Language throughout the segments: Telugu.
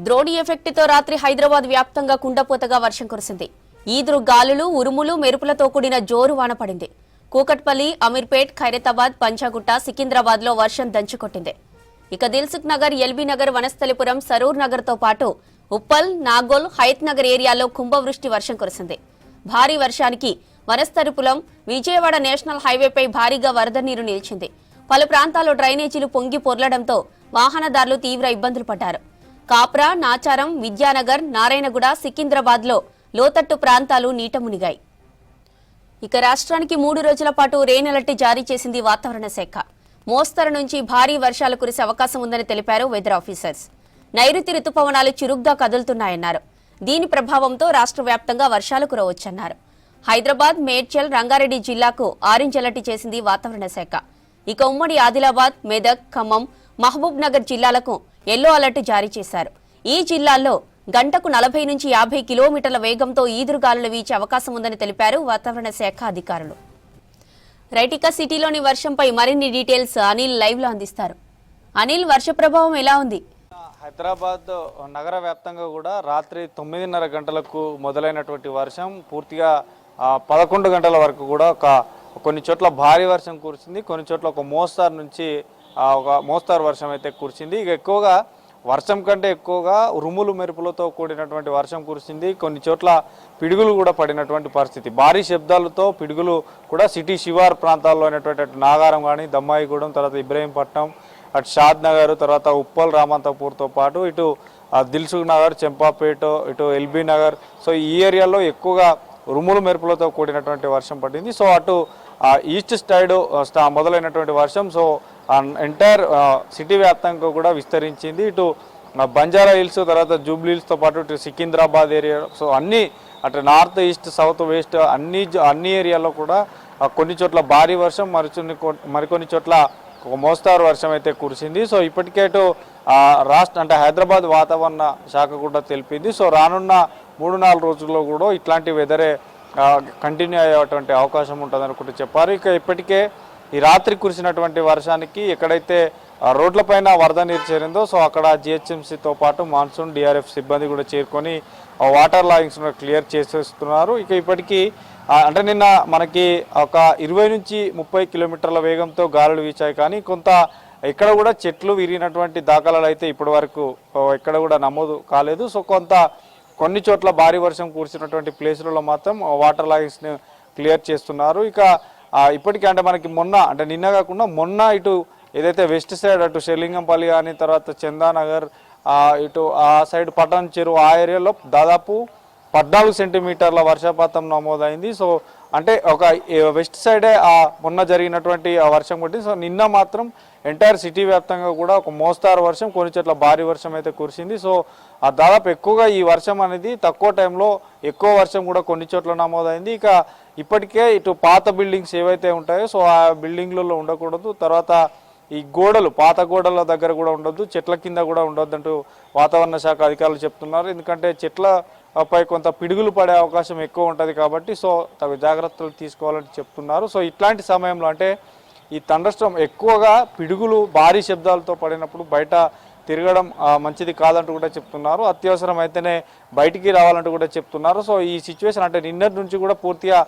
ద్రోణి ఎఫెక్ట్ తో రాత్రి హైదరాబాద్ వ్యాప్తంగా కుండపోతగా వర్షం కురిసింది. ఈదురు గాలులు, ఉరుములు, మెరుపులతో కూడిన జోరు వాన పడింది. కూకట్పల్లి, అమీర్పేట్, ఖైరతాబాద్, పంచాగుట్ట, సికింద్రాబాద్ లో వర్షం దంచుకొట్టింది. ఇక దిల్సుఖ్ నగర్, ఎల్బీ నగర్, వనస్థలిపురం, సరూర్ నగర్ తో పాటు ఉప్పల్, నాగోల్, హయత్ నగర్ ఏరియాలో కుంభవృష్టి వర్షం కురిసింది. భారీ వర్షానికి వనస్థలిపురం, విజయవాడ నేషనల్ హైవేపై భారీగా వరద నీరు నిలిచింది. పలు ప్రాంతాల్లో డ్రైనేజీలు పొంగి పొర్లడంతో వాహనదారులు తీవ్ర ఇబ్బందులు పడ్డారు. కాప్రా, నాచారం, విద్యానగర్, నారాయణగూడ, సికింద్రాబాద్ లో లోతట్టు ప్రాంతాలు నీట మునిగాయి. ఇక రాష్ట్రానికి 3 రోజుల పాటు రెయిన్ అలర్ట్ జారీ చేసింది వాతావరణ శాఖ. మోస్తరు నుంచి భారీ వర్షాలు కురిసే అవకాశం ఉందని తెలిపారు వెదర్ ఆఫీసర్స్. నైరుతి రుతుపవనాలు చురుగ్గా కదులుతున్నాయన్నారు. దీని ప్రభావంతో రాష్ట్ర వ్యాప్తంగా వర్షాలు కురవచ్చన్నారు. హైదరాబాద్, మేడ్చల్, రంగారెడ్డి జిల్లాకు ఆరెంజ్ అలర్ట్ చేసింది వాతావరణ శాఖ. ఇక ఉమ్మడి ఆదిలాబాద్, మెదక్, ఖమ్మం, మహబూబ్ నగర్ జిల్లాలకు ఎల్లో అలర్ట్ జారీ చేశారు. ఈ జిల్లాల్లో గంటకు 40 నుంచి 50 కిలోమీటర్ల వేగంతో ఈదురుగాలులు వీచే అవకాశం ఉందని తెలిపారు వాతావరణ శాఖ అధికారులు. రైటికా సిటీలోని వర్షంపై మరిన్ని డీటెయిల్స్ అనిల్ లైవ్ లో అందిస్తారు. అనిల్, వర్ష ప్రభావం ఎలా ఉంది? హైదరాబాద్ నగర వ్యాప్తంగా కూడా రాత్రి 9:30 గంటలకు మొదలైనటువంటి వర్షం పూర్తిగా 11 గంటల వరకు కూడా కొన్ని చోట్ల భారీ వర్షం కురిసింది. కొన్ని చోట్ల ఒక మోస్తారు నుంచి ఒక మోస్తారు వర్షం అయితే కురిసింది. ఇక ఎక్కువగా వర్షం కంటే ఎక్కువగా ఉరుములు మెరుపులతో కూడినటువంటి వర్షం కురిసింది. కొన్ని చోట్ల పిడుగులు కూడా పడినటువంటి పరిస్థితి. భారీ శబ్దాలతో పిడుగులు కూడా సిటీ శివార్ ప్రాంతాల్లో అయినటువంటి అటు నాగారం కానీ, దమ్మాయిగూడెం, తర్వాత ఇబ్రహీంపట్నం, అటు షాద్ నగర్, తర్వాత ఉప్పల్, రామంతపూర్తో పాటు ఇటు దిల్సుఖ్ నగర్, చెంపాపేట, ఇటు ఎల్బీ నగర్, సో ఈ ఏరియాలో ఎక్కువగా ఉరుములు మెరుపులతో కూడినటువంటి వర్షం పడింది. సో అటు ఈస్ట్ సైడ్ మొదలైనటువంటి వర్షం సో ఎంటైర్ సిటీ వ్యాప్తంగా కూడా విస్తరించింది. ఇటు బంజారా హిల్స్, తర్వాత జూబ్లీ హిల్స్తో పాటు ఇటు సికింద్రాబాద్ ఏరియా, సో అన్ని అటు నార్త్, ఈస్ట్, సౌత్, వెస్ట్ అన్ని ఏరియాలో కూడా కొన్ని చోట్ల భారీ వర్షం, మరికొన్ని చోట్ల ఒక మోస్తారు వర్షం అయితే కురిసింది. సో ఇప్పటికే ఇటు రాష్ట్ర అంటే హైదరాబాద్ వాతావరణ శాఖ కూడా తెలిపింది. సో రానున్న 3-4 రోజుల్లో కూడా ఇట్లాంటి వెదరే కంటిన్యూ అయ్యేటువంటి అవకాశం ఉంటుంది అనుకుంటూ చెప్పారు. ఇక ఇప్పటికే ఈ రాత్రి కురిసినటువంటి వర్షానికి ఎక్కడైతే రోడ్లపైన వరద నీరు చేరిందో సో అక్కడ జిహెచ్ఎంసీతో పాటు మాన్సూన్, డిఆర్ఎఫ్ సిబ్బంది కూడా చేరుకొని వాటర్ లాగింగ్స్ క్లియర్ చేసేస్తున్నారు. ఇక ఇప్పటికీ అంటే నిన్న మనకి ఒక 20 నుంచి 30 కిలోమీటర్ల వేగంతో గాలులు వీచాయి, కానీ కొంత ఎక్కడ కూడా చెట్లు విరిగినటువంటి దాఖలాలు అయితే ఇప్పటి వరకు ఎక్కడ కూడా నమోదు కాలేదు. సో కొన్ని చోట్ల భారీ వర్షం కురిసినటువంటి ప్లేసులలో మాత్రం వాటర్ లాగింగ్స్ని క్లియర్ చేస్తున్నారు. ఇక ఇప్పటికీ అంటే మనకి నిన్న కాకుండా మొన్న ఇటు ఏదైతే వెస్ట్ సైడ్ అటు షెర్లింగంపల్లి కానీ, తర్వాత చందానగర్, ఇటు ఆ సైడ్ పటాన్ చెరువు ఆ ఏరియాలో దాదాపు 14 సెంటీమీటర్ల వర్షపాతం నమోదైంది. సో అంటే ఒక వెస్ట్ సైడే మొన్న జరిగినటువంటి వర్షం కొట్టి సో నిన్న మాత్రం ఎంటైర్ సిటీ వ్యాప్తంగా కూడా ఒక మోస్తారు వర్షం, కొన్ని చోట్ల భారీ వర్షం అయితే కురిసింది. సో దాదాపు ఎక్కువగా ఈ వర్షం అనేది తక్కువ టైంలో ఎక్కువ వర్షం కూడా కొన్ని చోట్ల నమోదైంది. ఇక ఇప్పటికే ఇటు పాత బిల్డింగ్స్ ఏవైతే ఉంటాయో సో ఆ బిల్డింగ్లలో ఉండకూడదు, తర్వాత ఈ గోడలు పాత గోడల దగ్గర కూడా ఉండొద్దు, చెట్ల కింద కూడా ఉండొద్దు అంటూ వాతావరణ శాఖ అధికారులు చెప్తున్నారు. ఎందుకంటే చెట్లపై కొంత పిడుగులు పడే అవకాశం ఎక్కువ ఉంటుంది కాబట్టి సో తగు జాగ్రత్తలు తీసుకోవాలని చెప్తున్నారు. సో ఇట్లాంటి సమయంలో అంటే ఈ థండర్స్టార్మ్ ఎక్కువగా పిడుగులు భారీ శబ్దాలతో పడినప్పుడు బయట తిరగడం మంచిది కాదంటూ కూడా చెప్తున్నారు. అత్యవసరం అయితేనే బయటికి రావాలంటూ కూడా చెప్తున్నారు. సో ఈ సిచ్యువేషన్ అంటే నిన్నటి నుంచి కూడా పూర్తిగా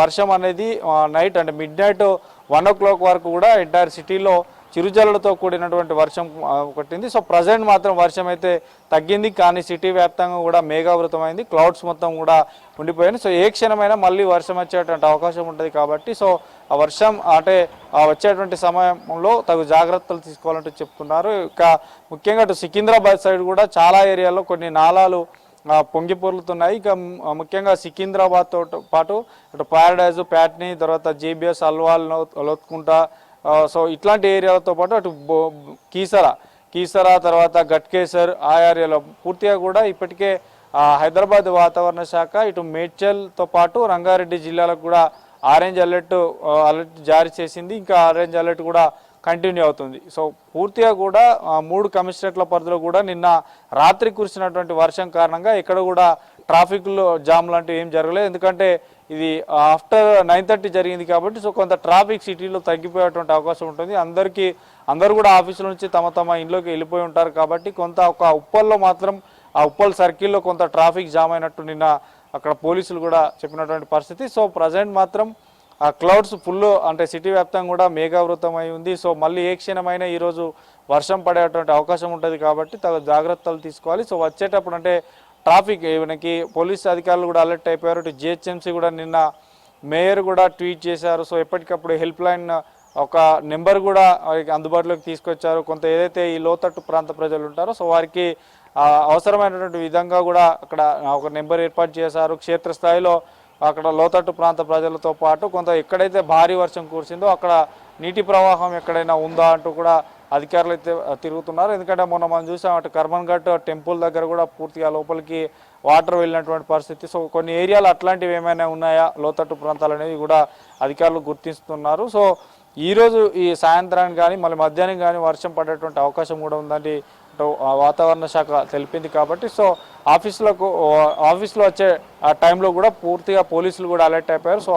వర్షం అనేది నైట్ అంటే మిడ్నైట్ 1 o'clock వరకు కూడా ఎంటైర్ సిటీలో చిరుజల్లులతో కూడినటువంటి వర్షం కొట్టింది. సో ప్రజెంట్ మాత్రం వర్షం అయితే తగ్గింది, కానీ సిటీ వ్యాప్తంగా కూడా మేఘావృతమైంది, క్లౌడ్స్ మొత్తం కూడా ఉండిపోయింది. సో ఏ క్షణమైనా మళ్ళీ వర్షం వచ్చేటువంటి అవకాశం ఉంటుంది కాబట్టి సో ఆ వర్షం అంటే వచ్చేటువంటి సమయంలో తగు జాగ్రత్తలు తీసుకోవాలంటూ చెప్తున్నారు. ఇక ముఖ్యంగా అటు సికింద్రాబాద్ సైడ్ కూడా చాలా ఏరియాల్లో కొన్ని నాలాలు పొంగి పొర్లుతున్నాయి. ఇక ముఖ్యంగా సికింద్రాబాద్తో పాటు అటు ప్యారడైజ్, ప్యాట్నీ, తర్వాత జేబిఎస్, అల్వాల్, లోత్కుంట, సో ఇట్లాంటి ఏరియాలతో పాటు అటు కీసరా, తర్వాత గట్కేసర్ ఆ ఏరియాలో పూర్తిగా కూడా ఇప్పటికే హైదరాబాద్ వాతావరణ శాఖ ఇటు మేడ్చల్తో పాటు రంగారెడ్డి జిల్లాలకు కూడా ఆరెంజ్ అలర్ట్ జారీ చేసింది. ఇంకా ఆరెంజ్ అలర్ట్ కూడా కంటిన్యూ అవుతుంది. సో పూర్తిగా కూడా 3 కమిషనరేట్ల పరిధిలో కూడా నిన్న రాత్రి కురిసినటువంటి వర్షం కారణంగా ఎక్కడ కూడా ట్రాఫిక్లో జామ్ లాంటివి ఏం జరగలేదు. ఎందుకంటే ఇది ఆఫ్టర్ 9:30 జరిగింది కాబట్టి సో కొంత ట్రాఫిక్ సిటీలో తగ్గిపోయేటువంటి అవకాశం ఉంటుంది. అందరూ కూడా ఆఫీసుల నుంచి తమ తమ ఇంట్లోకి వెళ్ళిపోయి ఉంటారు కాబట్టి కొంత ఒక ఉప్పల్లో మాత్రం ఆ ఉప్పల్ సర్కిల్లో కొంత ట్రాఫిక్ జామ్ అయినట్టు నిన్న అక్కడ పోలీసులు కూడా చెప్పినటువంటి పరిస్థితి. సో ప్రజెంట్ మాత్రం ఆ క్లౌడ్స్ ఫుల్ అంటే సిటీ వ్యాప్తంగా కూడా మేఘావృతం అయి ఉంది. సో మళ్ళీ ఏ క్షణమైనా ఈరోజు వర్షం పడేటువంటి అవకాశం ఉంటుంది కాబట్టి తగు జాగ్రత్తలు తీసుకోవాలి. సో వచ్చేటప్పుడు అంటే ట్రాఫిక్ మనకి పోలీస్ అధికారులు కూడా అలర్ట్ అయిపోయారు. ఇటు జిహెచ్ఎంసీ కూడా నిన్న మేయర్ కూడా ట్వీట్ చేశారు. సో ఎప్పటికప్పుడు హెల్ప్ లైన్ ఒక నెంబర్ కూడా అందుబాటులోకి తీసుకొచ్చారు. కొంత ఏదైతే ఈ లోతట్టు ప్రాంత ప్రజలు ఉంటారో సో వారికి అవసరమైనటువంటి విధంగా కూడా అక్కడ ఒక నెంబర్ ఏర్పాటు చేశారు. క్షేత్రస్థాయిలో అక్కడ లోతట్టు ప్రాంత ప్రజలతో పాటు కొంత ఎక్కడైతే భారీ వర్షం కురిసిందో అక్కడ నీటి ప్రవాహం ఎక్కడైనా ఉందా అంటూ కూడా అధికారులు అయితే తిరుగుతున్నారు. ఎందుకంటే మొన్న మనం చూసాం అటు కర్మన్ ఘాట్ టెంపుల్ దగ్గర కూడా పూర్తిగా లోపలికి వాటర్ వెళ్ళినటువంటి పరిస్థితి. సో కొన్ని ఏరియాలు అట్లాంటివి ఏమైనా ఉన్నాయా లోతట్టు ప్రాంతాలు అనేవి కూడా అధికారులు గుర్తిస్తున్నారు. సో ఈరోజు ఈ సాయంత్రానికి కానీ మళ్ళీ మధ్యాహ్నం కానీ వర్షం పడేటువంటి అవకాశం కూడా ఉందని వాతావరణ శాఖ తెలిపింది. కాబట్టి సో ఆఫీస్లో వచ్చే ఆ టైంలో కూడా పూర్తిగా పోలీసులు కూడా అలర్ట్ అయిపోయారు. సో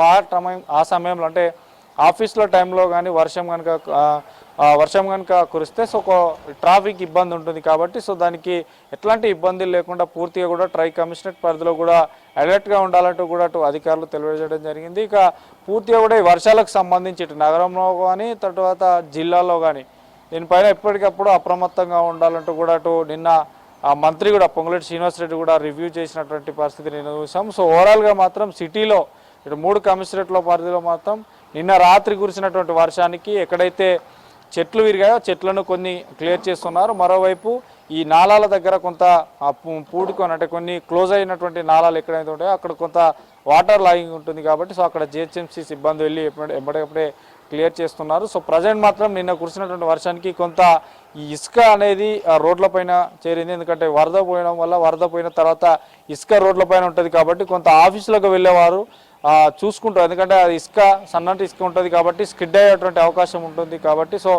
ఆ సమయంలో అంటే ఆఫీస్లో టైంలో కానీ వర్షం కనుక కురిస్తే సో ట్రాఫిక్ ఇబ్బంది ఉంటుంది కాబట్టి సో దానికి ఎట్లాంటి ఇబ్బందులు లేకుండా పూర్తిగా కూడా ట్రై కమిషనరేట్ పరిధిలో కూడా అలర్ట్గా ఉండాలంటూ కూడా అధికారులు తెలియజేయడం జరిగింది. ఇక పూర్తిగా కూడా ఈ వర్షాలకు సంబంధించి ఇటు నగరంలో కానీ తర్వాత జిల్లాలో కానీ దీనిపైన ఎప్పటికప్పుడు అప్రమత్తంగా ఉండాలంటూ కూడా నిన్న మంత్రి కూడా పొంగులేటి శ్రీనివాసరెడ్డి కూడా రివ్యూ చేసినటువంటి పరిస్థితి నేను చూసాం. సో ఓవరాల్గా మాత్రం సిటీలో ఇటు 3 కమిషనరేట్ల పరిధిలో మాత్రం నిన్న రాత్రి కురిసినటువంటి వర్షానికి ఎక్కడైతే చెట్లు విరిగాయో చెట్లను కొన్ని క్లియర్ చేస్తున్నారు. మరోవైపు ఈ నాలాల దగ్గర కొంత పూడుకొని అంటే కొన్ని క్లోజ్ అయినటువంటి నాలాలు ఎక్కడైతే ఉంటాయో అక్కడ కొంత వాటర్ లాగింగ్ ఉంటుంది కాబట్టి సో అక్కడ జిహెచ్ఎంసీ సిబ్బంది వెళ్ళి ఎప్పటికప్పుడే క్లియర్ చేస్తున్నారు. సో ప్రజెంట్ మాత్రం నిన్న కురిసినటువంటి వర్షానికి కొంత ఈ ఇసుక అనేది రోడ్లపైన చేరింది. ఎందుకంటే వరద పోయిన తర్వాత ఇసుక రోడ్లపైన ఉంటుంది కాబట్టి కొంత ఆఫీసులకు వెళ్ళేవారు చూసుకుంటారు. ఎందుకంటే అది ఇసుక సన్నటి ఇసుక ఉంటుంది కాబట్టి స్కిడ్ అయ్యేటువంటి అవకాశం ఉంటుంది కాబట్టి సో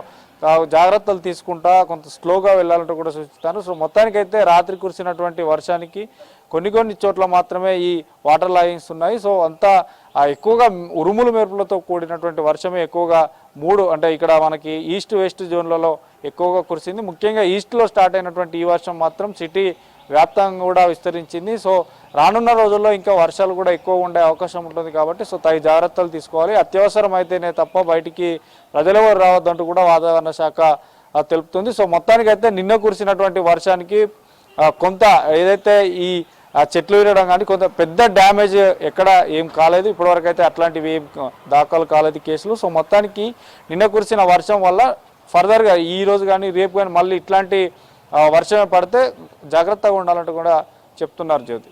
జాగ్రత్తలు తీసుకుంటా కొంత స్లోగా వెళ్ళాలంటూ కూడా సూచిస్తాను. సో మొత్తానికైతే రాత్రి కురిసినటువంటి వర్షానికి కొన్ని చోట్ల మాత్రమే ఈ వాటర్ లాగింగ్స్ ఉన్నాయి. సో అంతా ఎక్కువగా ఉరుములు మెరుపులతో కూడినటువంటి వర్షమే ఎక్కువగా 3 అంటే ఇక్కడ మనకి ఈస్ట్ వెస్ట్ జోన్లలో ఎక్కువగా కురిసింది. ముఖ్యంగా ఈస్ట్లో స్టార్ట్ అయినటువంటి ఈ వర్షం మాత్రం సిటీ వ్యాప్తంగా కూడా విస్తరించింది. సో రానున్న రోజుల్లో ఇంకా వర్షాలు కూడా ఎక్కువ ఉండే అవకాశం ఉంటుంది కాబట్టి సో తగు జాగ్రత్తలు తీసుకోవాలి. అత్యవసరం అయితేనే తప్ప బయటికి ప్రజలెవరు రావద్దంటూ కూడా వాతావరణ శాఖ తెలుపుతుంది. సో మొత్తానికైతే నిన్న కురిసినటువంటి వర్షానికి కొంత ఏదైతే ఈ చెట్లు విరగడం కానీ కొంత పెద్ద డ్యామేజ్ ఎక్కడ ఏం కాలేదు. ఇప్పటివరకు అయితే అట్లాంటివి ఏం దాఖలు కాలేదు కేసులు. సో మొత్తానికి నిన్న కురిసిన వర్షం వల్ల ఫర్దర్గా ఈ రోజు కానీ రేపు కానీ మళ్ళీ ఇట్లాంటి వర్షం పడితే జాగ్రత్తగా ఉండాలంటూ కూడా చెప్తున్నారు జ్యోతి.